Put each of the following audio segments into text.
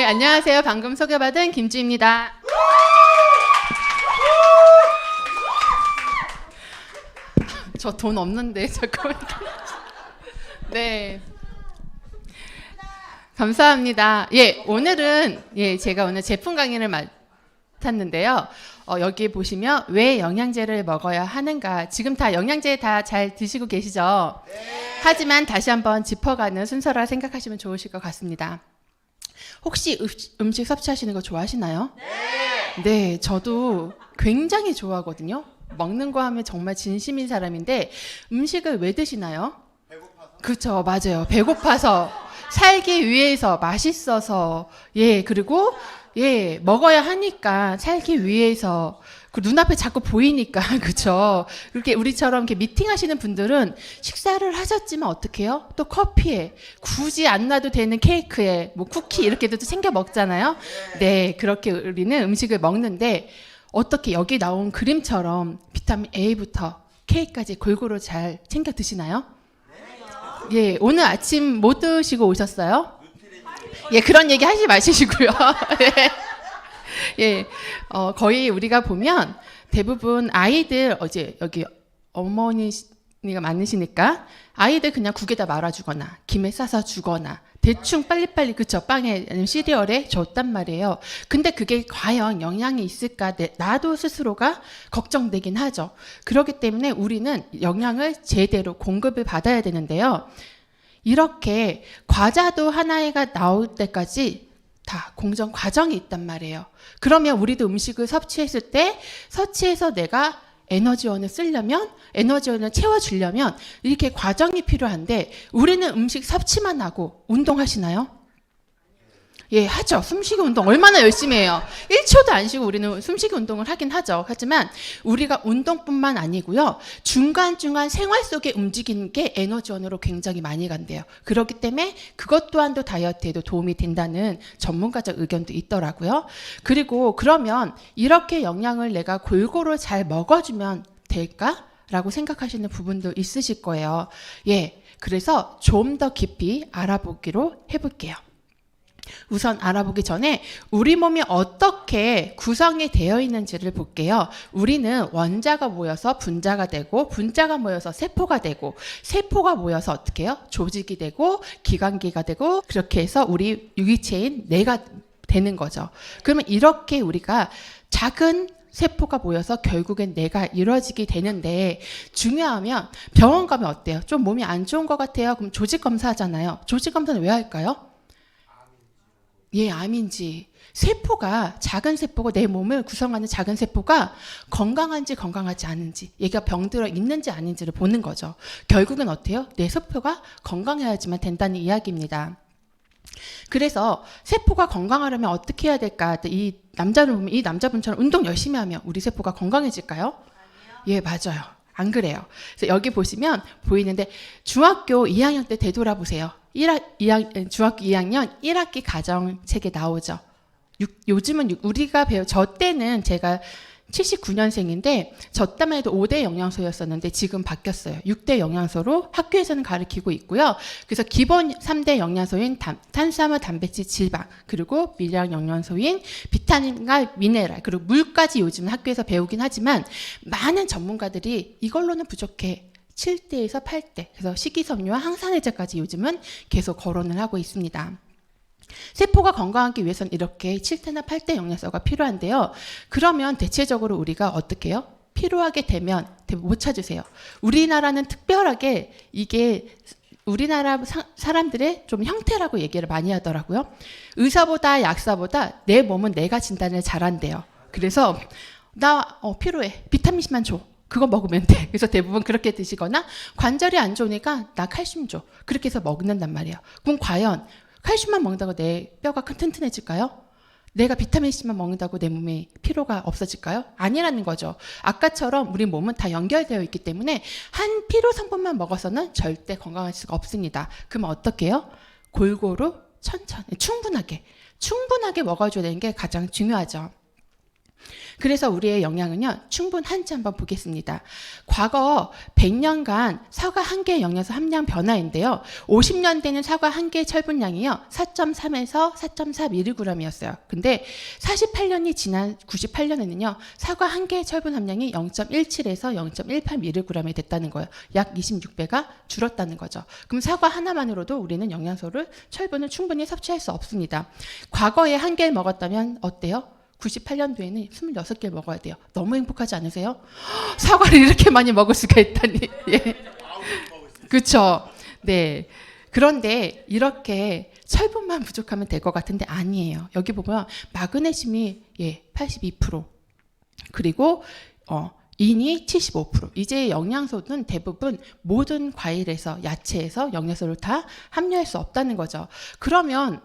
안녕하세요. 방금 소개받은 김주입니다. 저 돈 없는데 잠깐만. 네. 감사합니다. 오늘은 제가 오늘 제품 강의를 맡았는데요. 여기 보시면 왜 영양제를 먹어야 하는가. 지금 다 영양제 다 잘 드시고 계시죠? 네. 하지만 다시 한번 짚어가는 순서라 생각하시면 좋으실 것 같습니다. 혹시 음식 섭취하시는 거 좋아하시나요? 네. 네, 저도 굉장히 좋아하거든요. 먹는 거 하면 정말 진심인 사람인데 음식을 왜 드시나요? 배고파서. 그렇죠, 맞아요. 배고파서, 살기 위해서, 맛있어서, 그리고 먹어야 하니까, 살기 위해서, 그 눈앞에 자꾸 보이니까, 그렇죠. 그렇게 우리처럼 이렇게 미팅하시는 분들은 식사를 하셨지만 어떻게 해요? 또 커피에, 굳이 안 놔도 되는 케이크에, 뭐 쿠키 이렇게도 챙겨 먹잖아요. 네, 그렇게 우리는 음식을 먹는데 어떻게 여기 나온 그림처럼 비타민 A부터 K까지 골고루 잘 챙겨 드시나요? 오늘 아침 뭐 드시고 오셨어요? 그런 얘기 하지 마시고요. 거의 우리가 보면 대부분 아이들 여기 어머니가 많으시니까 아이들 그냥 국에다 말아주거나 김에 싸서 주거나 대충 빨리빨리 그쵸 빵에 아니면 시리얼에 줬단 말이에요. 근데 그게 과연 영양이 있을까 나도 스스로가 걱정되긴 하죠. 그렇기 때문에 우리는 영양을 제대로 공급을 받아야 되는데요. 이렇게 과자도 하나가 나올 때까지 다 공정 과정이 있단 말이에요. 그러면 우리도 음식을 섭취했을 때 섭취해서 내가 에너지원을 쓰려면 에너지원을 채워주려면 이렇게 과정이 필요한데 우리는 음식 섭취만 하고 운동하시나요? 하죠. 숨쉬기 운동 얼마나 열심히 해요. 1초도 안 쉬고 우리는 숨쉬기 운동을 하긴 하죠. 하지만 우리가 운동뿐만 아니고요. 중간중간 생활 속에 움직이는 게 에너지원으로 굉장히 많이 간대요. 그렇기 때문에 그것 또한도 다이어트에도 도움이 된다는 전문가적 의견도 있더라고요. 그리고 그러면 이렇게 영양을 내가 골고루 잘 먹어주면 될까? 라고 생각하시는 부분도 있으실 거예요. 그래서 좀 더 깊이 알아보기로 해볼게요. 우선 알아보기 전에 우리 몸이 어떻게 구성이 되어 있는지를 볼게요. 우리는 원자가 모여서 분자가 되고 분자가 모여서 세포가 되고 세포가 모여서 어떻게 해요? 조직이 되고 기관기가 되고 그렇게 해서 우리 유기체인 뇌가 되는 거죠. 그러면 이렇게 우리가 작은 세포가 모여서 결국엔 뇌가 이루어지게 되는데 중요하면 병원 가면 어때요? 좀 몸이 안 좋은 것 같아요. 그럼 조직 검사하잖아요. 조직 검사는 왜 할까요? 암인지 세포가 작은 세포가 내 몸을 구성하는 작은 세포가 건강한지 건강하지 않은지 얘가 병들어 있는지 아닌지를 보는 거죠. 결국은 어때요? 내 세포가 건강해야지만 된다는 이야기입니다. 그래서 세포가 건강하려면 어떻게 해야 될까? 이 남자를 보면 이 남자분처럼 운동 열심히 하면 우리 세포가 건강해질까요? 아니요. 맞아요. 안 그래요. 그래서 여기 보시면 보이는데 중학교 2학년 때 되돌아보세요. 중학교 2학년 1학기 가정책에 나오죠. 요즘은 우리가 저 때는 제가 79년생인데 저 때만 해도 5대 영양소였었는데 지금 바뀌었어요. 6대 영양소로 학교에서는 가르치고 있고요. 그래서 기본 3대 영양소인 탄수화물, 단백질, 지방 그리고 미량 영양소인 비타민과 미네랄 그리고 물까지 요즘 학교에서 배우긴 하지만 많은 전문가들이 이걸로는 부족해. 7대에서 8대 그래서 식이섬유와 항산화제까지 요즘은 계속 거론을 하고 있습니다. 세포가 건강하기 위해서는 이렇게 7대나 8대 영양소가 필요한데요. 그러면 대체적으로 우리가 어떻게 해요? 필요하게 되면 못 찾으세요. 우리나라는 특별하게 이게 우리나라 사람들의 좀 형태라고 얘기를 많이 하더라고요. 의사보다 약사보다 내 몸은 내가 진단을 잘한대요. 그래서 나 필요해. 비타민C만 줘. 그거 먹으면 돼. 그래서 대부분 그렇게 드시거나 관절이 안 좋으니까 나 칼슘 줘. 그렇게 해서 먹는단 말이에요. 그럼 과연 칼슘만 먹는다고 내 뼈가 튼튼해질까요? 내가 비타민C만 먹는다고 내 몸에 피로가 없어질까요? 아니라는 거죠. 아까처럼 우리 몸은 다 연결되어 있기 때문에 한 피로 성분만 먹어서는 절대 건강할 수가 없습니다. 그럼 어떻게 해요? 골고루 천천히 충분하게 먹어줘야 되는 게 가장 중요하죠. 그래서 우리의 영양은요, 충분한지 한번 보겠습니다. 과거 100년간 사과 한 개의 영양소 함량 변화인데요. 50년대는 사과 한 개의 철분량이요, 4.3에서 4.4mg이었어요. 근데 48년이 지난 98년에는요, 사과 한 개의 철분 함량이 0.17에서 0.18mg이 됐다는 거예요. 약 26배가 줄었다는 거죠. 그럼 사과 하나만으로도 우리는 영양소를, 철분을 충분히 섭취할 수 없습니다. 과거에 한 개를 먹었다면 어때요? 98년도에는 26개 먹어야 돼요. 너무 행복하지 않으세요? 사과를 이렇게 많이 먹을 수가 있다니. 예. 그렇죠. 네. 그런데 이렇게 철분만 부족하면 될 것 같은데 아니에요. 여기 보면 마그네슘이 82%, 그리고 인이 75%. 이제 영양소는 대부분 모든 과일에서, 야채에서 영양소를 다 함유할 수 없다는 거죠. 그러면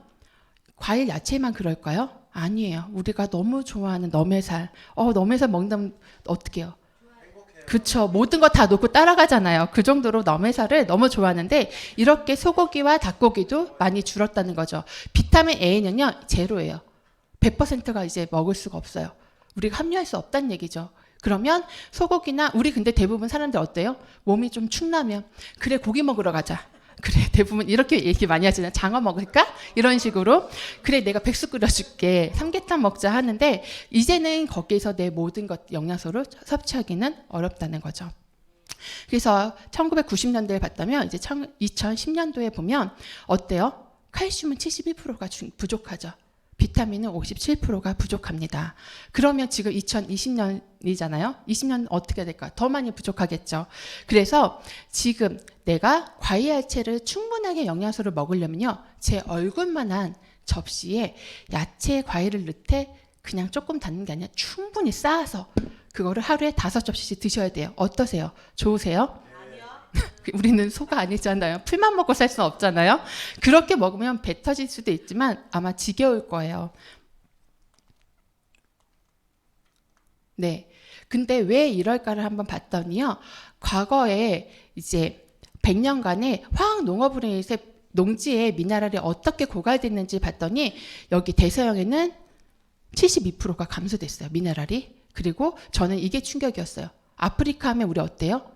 과일, 야채만 그럴까요? 아니에요. 우리가 너무 좋아하는 너매살. 너매살 먹는다면 어떻게 해요? 그쵸. 모든 거 다 놓고 따라가잖아요. 그 정도로 너매살을 너무 좋아하는데, 이렇게 소고기와 닭고기도 많이 줄었다는 거죠. 비타민 A는요, 제로예요. 100%가 이제 먹을 수가 없어요. 우리가 함유할 수 없다는 얘기죠. 그러면 소고기나, 우리 근데 대부분 사람들 어때요? 몸이 좀 축나면, 그래, 고기 먹으러 가자. 그래, 대부분 이렇게 얘기 많이 하잖아요. 장어 먹을까? 이런 식으로. 그래, 내가 백숙 끓여줄게. 삼계탕 먹자 하는데, 이제는 거기에서 내 모든 것, 영양소를 섭취하기는 어렵다는 거죠. 그래서 1990년대에 봤다면, 이제 2010년도에 보면 어때요? 칼슘은 71%가 부족하죠. 비타민은 57%가 부족합니다. 그러면 지금 2020년이잖아요. 20년 어떻게 될까? 더 많이 부족하겠죠. 그래서 지금 내가 과일, 야채를 충분하게 영양소를 먹으려면요, 제 얼굴만한 접시에 야채, 과일을 넣되 그냥 조금 담는 게 아니라 충분히 쌓아서 그거를 하루에 5접시씩 드셔야 돼요. 어떠세요? 좋으세요? 우리는 소가 아니잖아요. 풀만 먹고 살 수는 없잖아요. 그렇게 먹으면 배 터질 수도 있지만 아마 지겨울 거예요. 네. 근데 왜 이럴까를 한번 봤더니요, 과거에 이제 100년간의 화학 농업으로 인해서 농지에 미네랄이 어떻게 고갈됐는지 봤더니, 여기 대서양에는 72%가 감소됐어요, 미네랄이. 그리고 저는 이게 충격이었어요. 아프리카 하면 우리 어때요?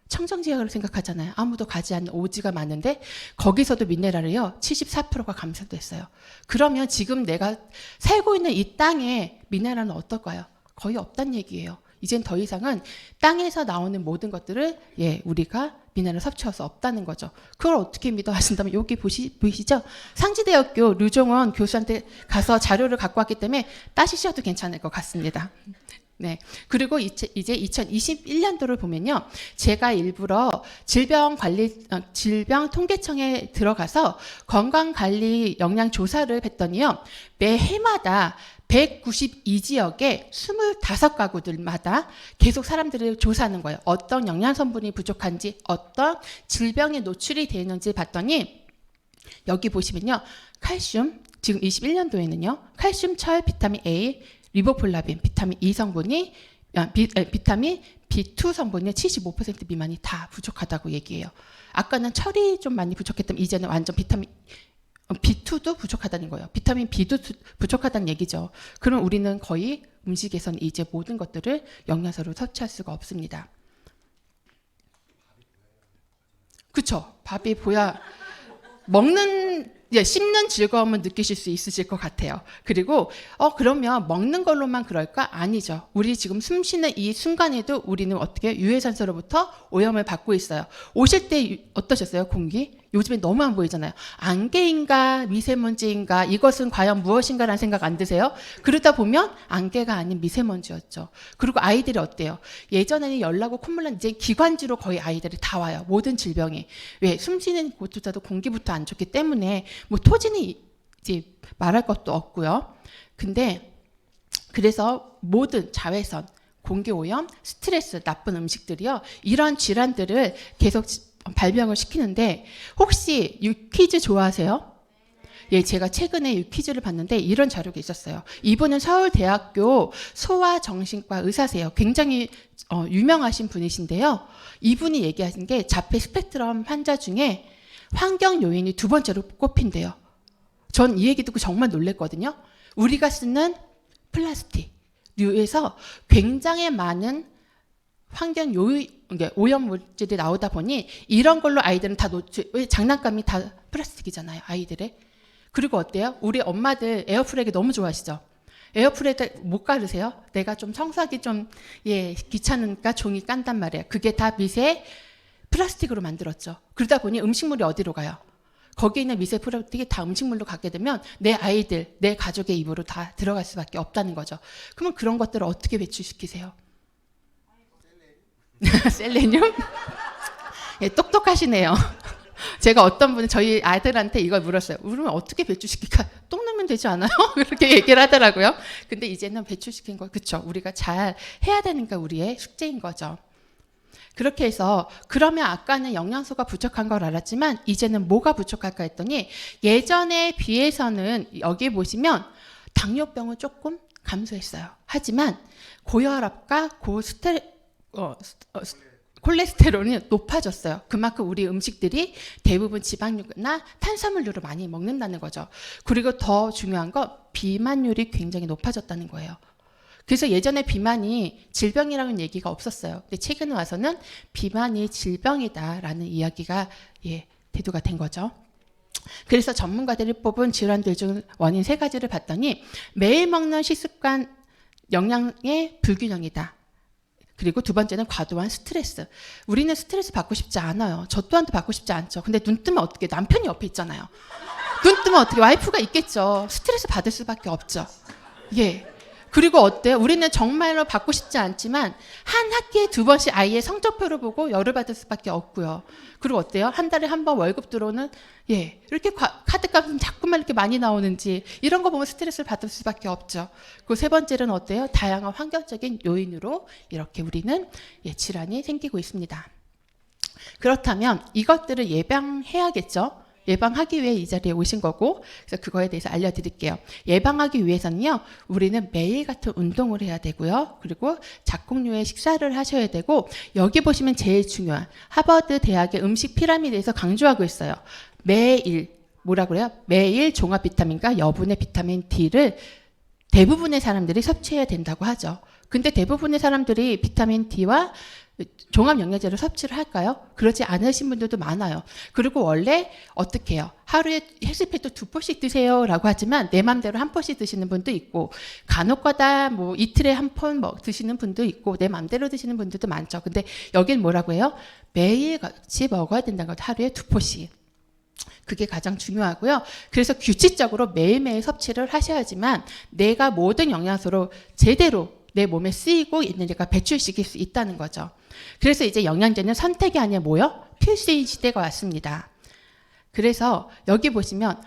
청정지역을 생각하잖아요. 아무도 가지 않는 오지가 많은데, 거기서도 미네랄이요, 74%가 감소됐어요. 그러면 지금 내가 살고 있는 이 땅에 미네랄은 어떨까요? 거의 없다는 얘기예요. 이젠 더 이상은 땅에서 나오는 모든 것들을 우리가 미네랄을 섭취할 수 없다는 거죠. 그걸 어떻게 믿어 하신다면 여기 보이시죠? 상지대학교 류종원 교수한테 가서 자료를 갖고 왔기 때문에 따시셔도 괜찮을 것 같습니다. 네. 그리고 이제 2021년도를 보면요, 제가 일부러 질병통계청에 들어가서 건강관리 영양 조사를 했더니요, 매 해마다 192지역에 25가구들마다 계속 사람들을 조사하는 거예요. 어떤 영양성분이 부족한지, 어떤 질병에 노출이 되어 있는지 봤더니, 여기 보시면요, 칼슘, 지금 21년도에는요, 칼슘, 철, 비타민 A, 리보폴라빈, 비타민 E 성분이, 비타민 B2 성분이 75% 미만이 다 부족하다고 얘기해요. 아까는 철이 좀 많이 부족했다면 이제는 완전 비타민 B2도 부족하다는 거예요. 비타민 B도 부족하다는 얘기죠. 그럼 우리는 거의 음식에서는 이제 모든 것들을 영양소로 섭취할 수가 없습니다. 그쵸? 밥이 보야 씹는 즐거움을 느끼실 수 있으실 것 같아요. 그리고 그러면 먹는 걸로만 그럴까? 아니죠. 우리 지금 숨 쉬는 이 순간에도 우리는 어떻게 유해산소로부터 오염을 받고 있어요. 오실 때 어떠셨어요? 공기? 요즘에 너무 안 보이잖아요. 안개인가 미세먼지인가, 이것은 과연 무엇인가라는 생각 안 드세요? 그러다 보면 안개가 아닌 미세먼지였죠. 그리고 아이들이 어때요? 예전에는 열나고 콧물 난, 이제 기관지로 거의 아이들이 다 와요. 모든 질병이. 왜? 숨쉬는 곳조차도 공기부터 안 좋기 때문에 뭐 토진이 이제 말할 것도 없고요. 근데 그래서 모든 자외선, 공기오염, 스트레스, 나쁜 음식들이요, 이런 질환들을 계속 발병을 시키는데, 혹시 유퀴즈 좋아하세요? 예, 제가 최근에 유퀴즈를 봤는데 이런 자료가 있었어요. 이분은 서울대학교 소아정신과 의사세요. 굉장히 유명하신 분이신데요. 이분이 얘기하신 게 자폐 스펙트럼 환자 중에 환경 요인이 2번째로 꼽힌대요. 전 이 얘기 듣고 정말 놀랐거든요. 우리가 쓰는 플라스틱, 류에서 굉장히 많은 환경 오염 물질이 나오다 보니 이런 걸로 아이들은 다 왜 장난감이 다 플라스틱이잖아요, 아이들의. 그리고 어때요? 우리 엄마들 에어프라이기 너무 좋아하시죠? 에어프라이기 못 가르세요? 내가 좀 청소하기 좀 귀찮으니까 종이 깐단 말이에요. 그게 다 미세 플라스틱으로 만들었죠. 그러다 보니 음식물이 어디로 가요? 거기에 있는 미세 플라스틱이 다 음식물로 가게 되면 내 아이들, 내 가족의 입으로 다 들어갈 수밖에 없다는 거죠. 그러면 그런 것들을 어떻게 배출시키세요? 셀레늄? 예, 똑똑하시네요. 제가 어떤 분이 저희 아들한테 이걸 물었어요. 그러면 어떻게 배출시킬까? 똥 넣으면 되지 않아요? 그렇게 얘기를 하더라고요. 근데 이제는 배출시킨 거, 그쵸? 우리가 잘 해야 되니까 우리의 숙제인 거죠. 그렇게 해서 그러면 아까는 영양소가 부족한 걸 알았지만 이제는 뭐가 부족할까 했더니 예전에 비해서는 여기 보시면 당뇨병은 조금 감소했어요. 하지만 고혈압과 콜레스테롤이 높아졌어요. 그만큼 우리 음식들이 대부분 지방류나 탄수화물류를 많이 먹는다는 거죠. 그리고 더 중요한 건 비만율이 굉장히 높아졌다는 거예요. 그래서 예전에 비만이 질병이라는 얘기가 없었어요. 근데 최근에 와서는 비만이 질병이다라는 이야기가 대두가 된 거죠. 그래서 전문가들이 뽑은 질환들 중 원인 3가지를 봤더니 매일 먹는 식습관 영양의 불균형이다. 그리고 2번째는 과도한 스트레스. 우리는 스트레스 받고 싶지 않아요. 저 또한도 받고 싶지 않죠. 근데 눈 뜨면 어떻게, 남편이 옆에 있잖아요. 눈 뜨면 어떻게, 와이프가 있겠죠. 스트레스 받을 수밖에 없죠. 그리고 어때요? 우리는 정말로 받고 싶지 않지만 한 학기에 2번씩 아이의 성적표를 보고 열을 받을 수밖에 없고요. 그리고 어때요? 한 달에 한 번 월급 들어오는 이렇게 카드값은 자꾸만 이렇게 많이 나오는지 이런 거 보면 스트레스를 받을 수밖에 없죠. 그리고 3번째는 어때요? 다양한 환경적인 요인으로 이렇게 우리는 질환이 생기고 있습니다. 그렇다면 이것들을 예방해야겠죠? 예방하기 위해 이 자리에 오신 거고, 그래서 그거에 대해서 알려드릴게요. 예방하기 위해서는요, 우리는 매일 같은 운동을 해야 되고요. 그리고 작곡류의 식사를 하셔야 되고, 여기 보시면 제일 중요한 하버드 대학의 음식 피라미드에서 강조하고 있어요. 매일, 뭐라 그래요? 매일 종합 비타민과 여분의 비타민 D를 대부분의 사람들이 섭취해야 된다고 하죠. 근데 대부분의 사람들이 비타민 D와 종합 영양제를 섭취를 할까요? 그러지 않으신 분들도 많아요. 그리고 원래 어떻게 해요? 하루에 헬스팩도 2포씩 드세요 라고 하지만 내 맘대로 1포씩 드시는 분도 있고, 간혹가다 뭐 이틀에 1번 드시는 분도 있고, 내 맘대로 드시는 분들도 많죠. 근데 여긴 뭐라고 해요? 매일 같이 먹어야 된다는 것. 하루에 2포씩. 그게 가장 중요하고요. 그래서 규칙적으로 매일매일 섭취를 하셔야지만 내가 모든 영양소로 제대로 내 몸에 쓰이고 있는지가 배출시킬 수 있다는 거죠. 그래서 이제 영양제는 선택이 아니라 뭐요? 필수인 시대가 왔습니다. 그래서 여기 보시면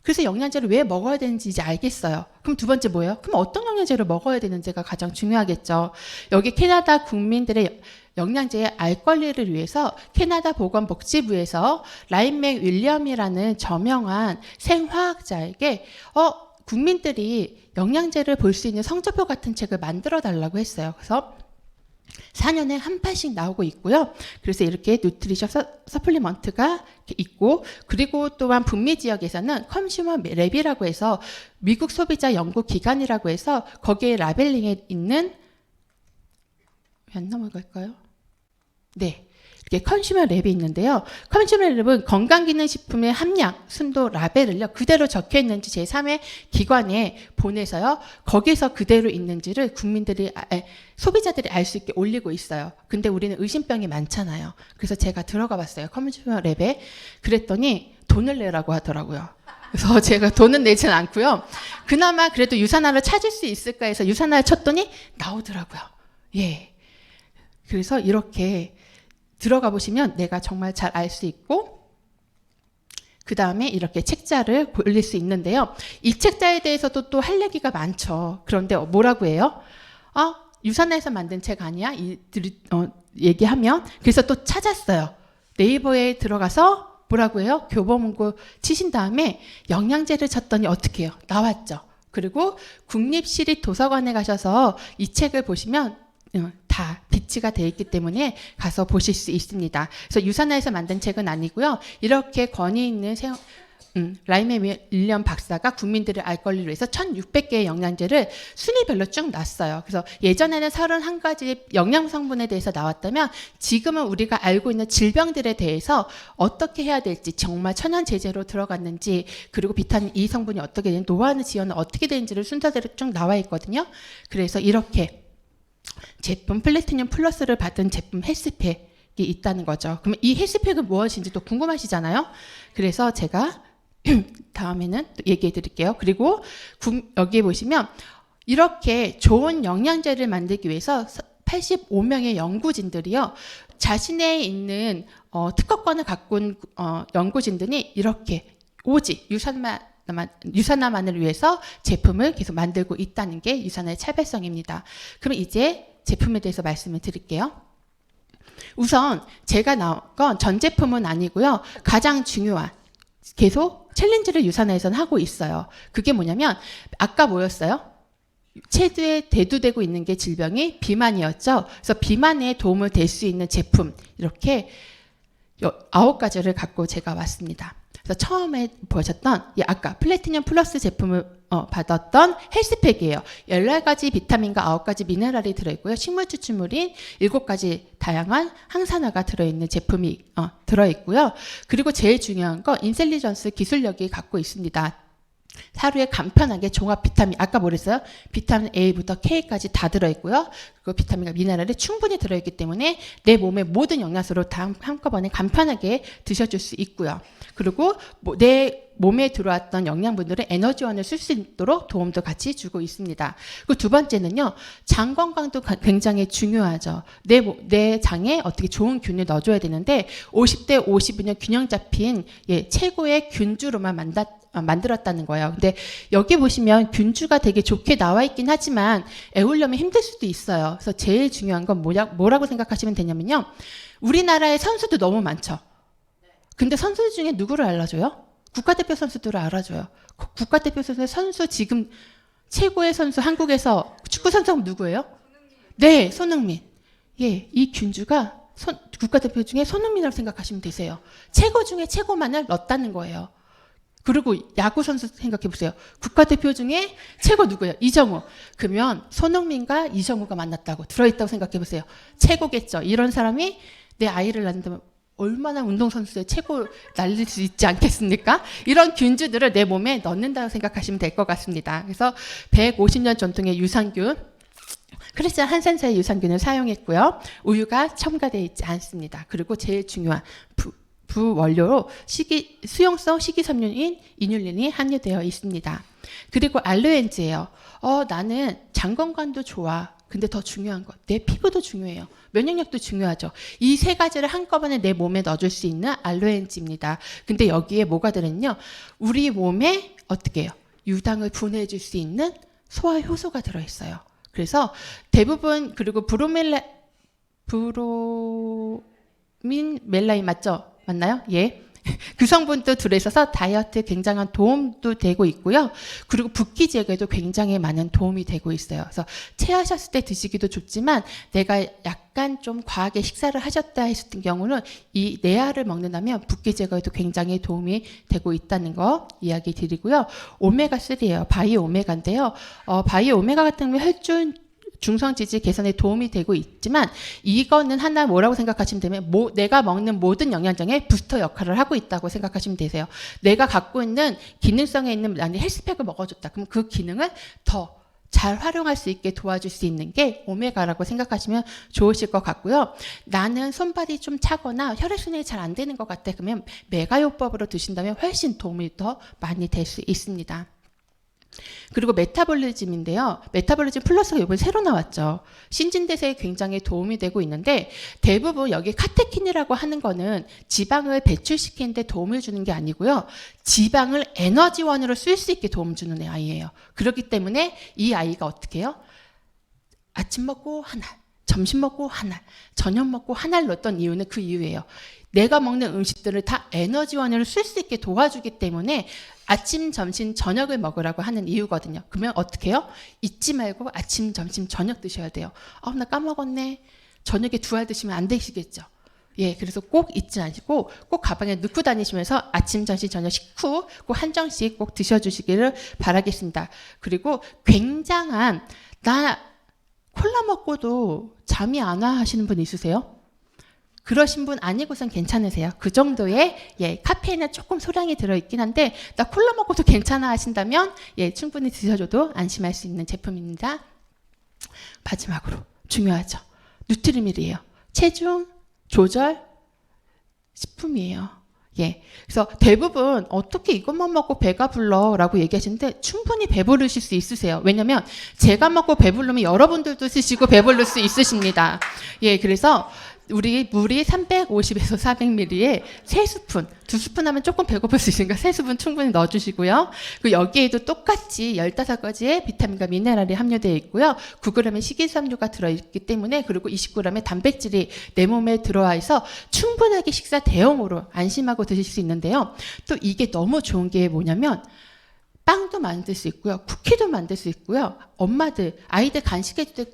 그래서 영양제를 왜 먹어야 되는지 이제 알겠어요. 그럼 2번째 뭐예요? 그럼 어떤 영양제를 먹어야 되는지가 가장 중요하겠죠. 여기 캐나다 국민들의 영양제의 알 권리를 위해서 캐나다 보건복지부에서 라인 맥 윌리엄이라는 저명한 생화학자에게 국민들이 영양제를 볼 수 있는 성적표 같은 책을 만들어 달라고 했어요. 그래서 4년에 한 판씩 나오고 있고요. 그래서 이렇게 뉴트리션 서플리먼트가 있고, 그리고 또한 북미 지역에서는 컨슈머 랩이라고 해서 미국 소비자 연구 기관이라고 해서 거기에 라벨링에 있는, 왜 안 넘어갈까요? 이렇게 컨슈머 랩이 있는데요. 컨슈머 랩은 건강기능식품의 함량, 순도, 라벨을요 그대로 적혀 있는지 제3의 기관에 보내서요 거기서 그대로 있는지를 국민들이 소비자들이 알 수 있게 올리고 있어요. 근데 우리는 의심병이 많잖아요. 그래서 제가 들어가 봤어요. 컨슈머 랩에. 그랬더니 돈을 내라고 하더라고요. 그래서 제가 돈은 내지는 않고요. 그나마 그래도 유산화를 찾을 수 있을까 해서 유산화를 쳤더니 나오더라고요. 그래서 이렇게 들어가 보시면 내가 정말 잘 알 수 있고, 그 다음에 이렇게 책자를 올릴 수 있는데요. 이 책자에 대해서도 또 할 얘기가 많죠. 그런데 뭐라고 해요? 유산화에서 만든 책 아니야? 얘기하면. 그래서 또 찾았어요. 네이버에 들어가서 뭐라고 해요? 교보문고 치신 다음에 영양제를 쳤더니 어떻게 해요? 나왔죠. 그리고 국립시립도서관에 가셔서 이 책을 보시면 다 비치가 되어 있기 때문에 가서 보실 수 있습니다. 그래서 유산화에서 만든 책은 아니고요. 이렇게 권위 있는 라이메 윌리엄 박사가 국민들의 알 권리를 위해서 1600개의 영양제를 순위별로 쭉 놨어요. 그래서 예전에는 31가지 영양 성분에 대해서 나왔다면 지금은 우리가 알고 있는 질병들에 대해서 어떻게 해야 될지, 정말 천연 제제로 들어갔는지, 그리고 비타민 E 성분이 어떻게 되는지, 노화는 지연은 어떻게 되는지를 순서대로 쭉 나와 있거든요. 그래서 이렇게 제품 플래티늄 플러스를 받은 제품 헬스팩이 있다는 거죠. 그러면 이 헬스팩은 무엇인지 또 궁금하시잖아요. 그래서 제가 다음에는 또 얘기해 드릴게요. 그리고 여기에 보시면 이렇게 좋은 영양제를 만들기 위해서 85명의 연구진들이요, 자신의 있는 특허권을 갖고 온 연구진들이 이렇게 오직 유산화만을 위해서 제품을 계속 만들고 있다는 게 유산화의 차별성입니다. 그럼 이제 제품에 대해서 말씀을 드릴게요. 우선 제가 나온 건 전 제품은 아니고요, 가장 중요한, 계속 챌린지를 유산화에서는 하고 있어요. 그게 뭐냐면 아까 뭐였어요? 체두에 대두되고 있는 게 질병이 비만이었죠. 그래서 비만에 도움을 될 수 있는 제품, 이렇게 9가지를 갖고 제가 왔습니다. 그래서 처음에 보셨던 아까 플래티늄 플러스 제품을 받았던 헬스팩이에요. 14가지 비타민과 9가지 미네랄이 들어있고요. 식물 추출물인 7가지 다양한 항산화가 들어있는 제품이 들어있고요. 그리고 제일 중요한 건 인텔리전스 기술력이 갖고 있습니다. 하루에 간편하게 종합 비타민, 아까 뭐랬어요? 비타민 A부터 K까지 다 들어있고요. 그리고 비타민과 미네랄이 충분히 들어있기 때문에 내 몸의 모든 영양소를 다 한꺼번에 간편하게 드셔줄 수 있고요. 그리고 내 몸에 들어왔던 영양분들의 에너지원을 쓸 수 있도록 도움도 같이 주고 있습니다. 그리고 두 번째는요, 장 건강도 굉장히 중요하죠. 내 장에 어떻게 좋은 균을 넣어줘야 되는데 50대 50은 균형 잡힌 최고의 균주로만 만들었다는 거예요. 근데 여기 보시면 균주가 되게 좋게 나와 있긴 하지만 애우려면 힘들 수도 있어요. 그래서 제일 중요한 건 뭐라고 생각하시면 되냐면요, 우리나라의 선수도 너무 많죠. 근데 선수 중에 누구를 알아줘요? 국가대표 선수들을 알아줘요. 국가대표 선수 지금 최고의 선수, 한국에서 축구 선수는 누구예요? 네, 손흥민. 예, 이 균주가 국가대표 중에 손흥민이라고 생각하시면 되세요. 최고 중에 최고만을 넣었다는 거예요. 그리고 야구 선수 생각해 보세요. 국가대표 중에 최고 누구예요? 이정우. 그러면 손흥민과 이정우가 만났다고, 들어있다고 생각해 보세요. 최고겠죠. 이런 사람이 내 아이를 낳는다면 얼마나 운동선수의 최고 날릴 수 있지 않겠습니까? 이런 균주들을 내 몸에 넣는다고 생각하시면 될 것 같습니다. 그래서 150년 전통의 유산균, 크리스찬 한센서의 유산균을 사용했고요. 우유가 첨가되어 있지 않습니다. 그리고 제일 중요한 부원료로 수용성 식이섬유인 이뉼린이 함유되어 있습니다. 그리고 알로엔즈예요. 나는 장 건강도 좋아. 근데 더 중요한 것, 내 피부도 중요해요. 면역력도 중요하죠. 이 세 가지를 한꺼번에 내 몸에 넣어줄 수 있는 알로엔즈입니다. 근데 여기에 뭐가 들어있냐? 우리 몸에 어떻게 해요? 유당을 분해해 줄 수 있는 소화 효소가 들어있어요. 그래서 대부분, 그리고 브로민 멜라인 맞나요? 예. 그 성분도 들어있어서 다이어트에 굉장한 도움도 되고 있고요. 그리고 붓기 제거에도 굉장히 많은 도움이 되고 있어요. 그래서 체하셨을 때 드시기도 좋지만 내가 약간 좀 과하게 식사를 하셨다 했을 경우는 이 내알을 먹는다면 붓기 제거에도 굉장히 도움이 되고 있다는 거 이야기 드리고요. 오메가3예요. 바이오 오메가인데요. 바이오 오메가 같은 경우 혈중 중성 지질 개선에 도움이 되고 있지만 이거는 하나 뭐라고 생각하시면 되면 내가 먹는 모든 영양장에 부스터 역할을 하고 있다고 생각하시면 되세요. 내가 갖고 있는 기능성에 있는 만약 헬스팩을 먹어줬다. 그럼 그 기능을 더 잘 활용할 수 있게 도와줄 수 있는 게 오메가라고 생각하시면 좋으실 것 같고요. 나는 손발이 좀 차거나 혈액순환이 잘 안 되는 것 같아. 그러면 메가요법으로 드신다면 훨씬 도움이 더 많이 될 수 있습니다. 그리고 메타볼리즘인데요. 메타볼리즘 플러스가 이번에 새로 나왔죠. 신진대사에 굉장히 도움이 되고 있는데 대부분 여기 카테킨이라고 하는 거는 지방을 배출시키는 데 도움을 주는 게 아니고요. 지방을 에너지원으로 쓸 수 있게 도움 주는 아이예요. 그렇기 때문에 이 아이가 어떻게 해요? 아침 먹고 하나, 점심 먹고 하나, 저녁 먹고 하나를 넣었던 이유는 그 이유예요. 내가 먹는 음식들을 다 에너지원으로 쓸 수 있게 도와주기 때문에 아침, 점심, 저녁을 먹으라고 하는 이유거든요. 그러면 어떻게 해요? 잊지 말고 아침, 점심, 저녁 드셔야 돼요. 나 까먹었네. 저녁에 2알 드시면 안 되시겠죠. 예, 그래서 꼭 잊지 마시고 꼭 가방에 넣고 다니시면서 아침, 점심, 저녁 식후 꼭 한 정씩 꼭 드셔주시기를 바라겠습니다. 그리고 굉장한 나 콜라 먹고도 잠이 안 와 하시는 분 있으세요? 그러신 분 아니고선 괜찮으세요. 그 정도의 예, 카페인은 조금 소량이 들어있긴 한데 나 콜라 먹고도 괜찮아 하신다면 예, 충분히 드셔줘도 안심할 수 있는 제품입니다. 마지막으로 중요하죠. 누트리밀이에요. 체중 조절 식품이에요. 예. 그래서 대부분 어떻게 이것만 먹고 배가 불러 라고 얘기하시는데 충분히 배부르실 수 있으세요. 왜냐면 제가 먹고 배부르면 여러분들도 드시고 배부를 수 있으십니다. 예. 그래서 우리 물이 350에서 400ml에 3스푼, 2스푼 하면 조금 배고플 수 있으니까 3스푼 충분히 넣어주시고요. 그 여기에도 똑같이 15가지의 비타민과 미네랄이 함유되어 있고요. 9g의 식이섬유가 들어있기 때문에 그리고 20g의 단백질이 내 몸에 들어와 있어 충분하게 식사 대용으로 안심하고 드실 수 있는데요. 또 이게 너무 좋은 게 뭐냐면 빵도 만들 수 있고요. 쿠키도 만들 수 있고요. 엄마들, 아이들 간식해줄 때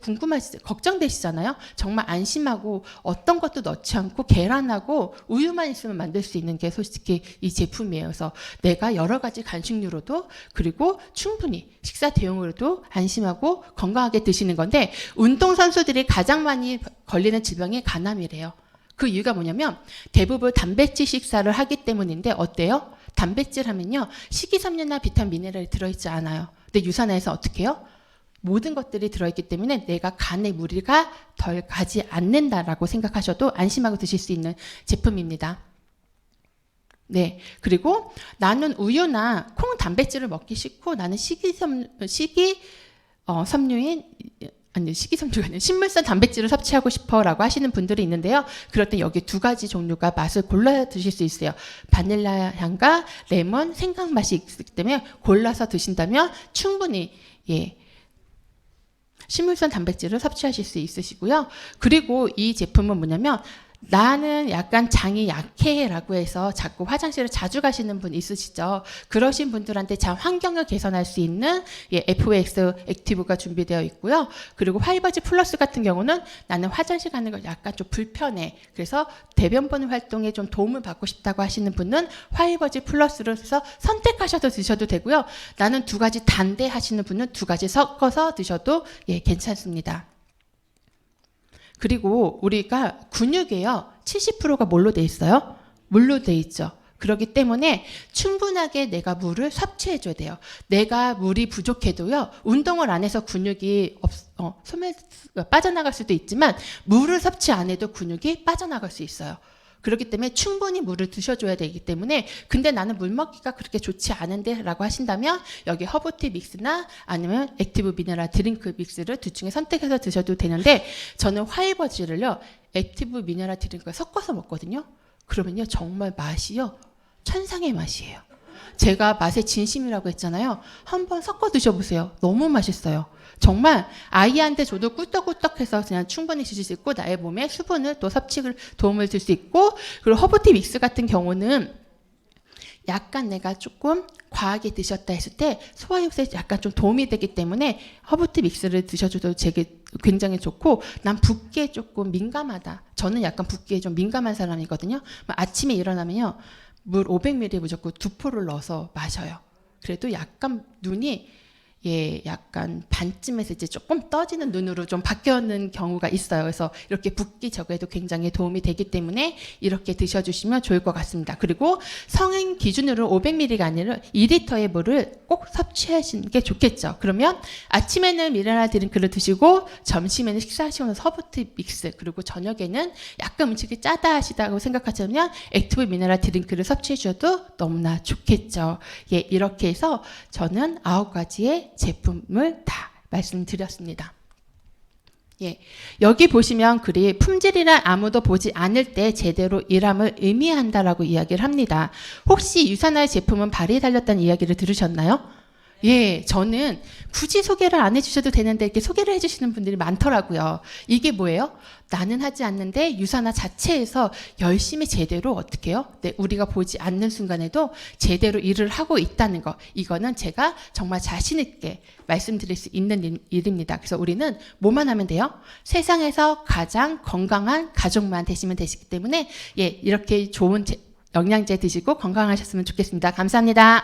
걱정되시잖아요. 정말 안심하고 어떤 것도 넣지 않고 계란하고 우유만 있으면 만들 수 있는 게 솔직히 이 제품이에요. 그래서 내가 여러 가지 간식류로도 그리고 충분히 식사 대용으로도 안심하고 건강하게 드시는 건데 운동선수들이 가장 많이 걸리는 질병이 간암이래요. 그 이유가 뭐냐면 대부분 단백질 식사를 하기 때문인데 어때요? 단백질 하면요. 식이섬유나 비타민, 미네랄이 들어있지 않아요. 근데 유산화에서 어떻게 해요? 모든 것들이 들어있기 때문에 내가 간에 무리가 덜 가지 않는다라고 생각하셔도 안심하고 드실 수 있는 제품입니다. 네. 그리고 나는 우유나 콩 단백질을 먹기 싫고 나는 식이섬유가 아니라 식물성 단백질을 섭취하고 싶어라고 하시는 분들이 있는데요. 그럴 때 여기 2가지 종류가 맛을 골라 드실 수 있어요. 바닐라 향과 레몬, 생강 맛이 있기 때문에 골라서 드신다면 충분히 예, 식물성 단백질을 섭취하실 수 있으시고요. 그리고 이 제품은 뭐냐면 나는 약간 장이 약해라고 해서 자꾸 화장실을 자주 가시는 분 있으시죠. 그러신 분들한테 장 환경을 개선할 수 있는 예, FOX 액티브가 준비되어 있고요. 그리고 화이버즈 플러스 같은 경우는 나는 화장실 가는 거 약간 좀 불편해. 그래서 대변 보는 활동에 좀 도움을 받고 싶다고 하시는 분은 화이버즈 플러스를 해서 선택하셔서 드셔도 되고요. 나는 2가지 단대 하시는 분은 2가지 섞어서 드셔도 예, 괜찮습니다. 그리고 우리가 근육에요. 70%가 뭘로 돼 있어요? 물로 돼 있죠. 그렇기 때문에 충분하게 내가 물을 섭취해줘야 돼요. 내가 물이 부족해도요. 운동을 안 해서 근육이 빠져나갈 수도 있지만 물을 섭취 안 해도 근육이 빠져나갈 수 있어요. 그렇기 때문에 충분히 물을 드셔줘야 되기 때문에 근데 나는 물 먹기가 그렇게 좋지 않은데 라고 하신다면 여기 허브티 믹스나 아니면 액티브 미네랄 드링크 믹스를 둘 중에 선택해서 드셔도 되는데 저는 화이버즈를요 액티브 미네랄 드링크를 섞어서 먹거든요. 그러면요 정말 맛이요 천상의 맛이에요. 제가 맛의 진심이라고 했잖아요. 한번 섞어 드셔보세요. 너무 맛있어요. 정말 아이한테 줘도 꿀떡꿀떡해서 그냥 충분히 드실 수 있고 나의 몸에 수분을 또 섭취를 도움을 줄 수 있고 그리고 허브티 믹스 같은 경우는 약간 내가 조금 과하게 드셨다 했을 때 소화효소에 약간 좀 도움이 되기 때문에 허브티 믹스를 드셔줘도 되게 굉장히 좋고 난 붓기에 조금 민감하다. 저는 약간 붓기에 좀 민감한 사람이거든요. 아침에 일어나면요. 물 500ml 무조건 2포를 넣어서 마셔요. 그래도 약간 눈이 예, 약간 반쯤에서 이제 조금 떠지는 눈으로 좀 바뀌는 경우가 있어요. 그래서 이렇게 붓기 제거에도 굉장히 도움이 되기 때문에 이렇게 드셔주시면 좋을 것 같습니다. 그리고 성인 기준으로 500ml가 아니라 2리터의 물을 꼭 섭취하시는 게 좋겠죠. 그러면 아침에는 미네랄 드링크를 드시고 점심에는 식사하시고 허브티 믹스 그리고 저녁에는 약간 음식이 짜다 하시다고 생각하시면 액티브 미네랄 드링크를 섭취해 주셔도 너무나 좋겠죠. 예, 이렇게 해서 저는 9가지의 제품을 다 말씀드렸습니다. 예, 여기 보시면 글이 품질이란 아무도 보지 않을 때 제대로 일함을 의미한다라고 이야기를 합니다. 혹시 유산화의 제품은 발이 달렸다는 이야기를 들으셨나요? 예, 저는 굳이 소개를 안 해주셔도 되는데 이렇게 소개를 해주시는 분들이 많더라고요. 이게 뭐예요? 나는 하지 않는데 유산화 자체에서 열심히 제대로 어떻게 해요? 네, 우리가 보지 않는 순간에도 제대로 일을 하고 있다는 거. 이거는 제가 정말 자신 있게 말씀드릴 수 있는 일입니다. 그래서 우리는 뭐만 하면 돼요? 세상에서 가장 건강한 가족만 되시면 되시기 때문에 예, 이렇게 좋은 영양제 드시고 건강하셨으면 좋겠습니다. 감사합니다.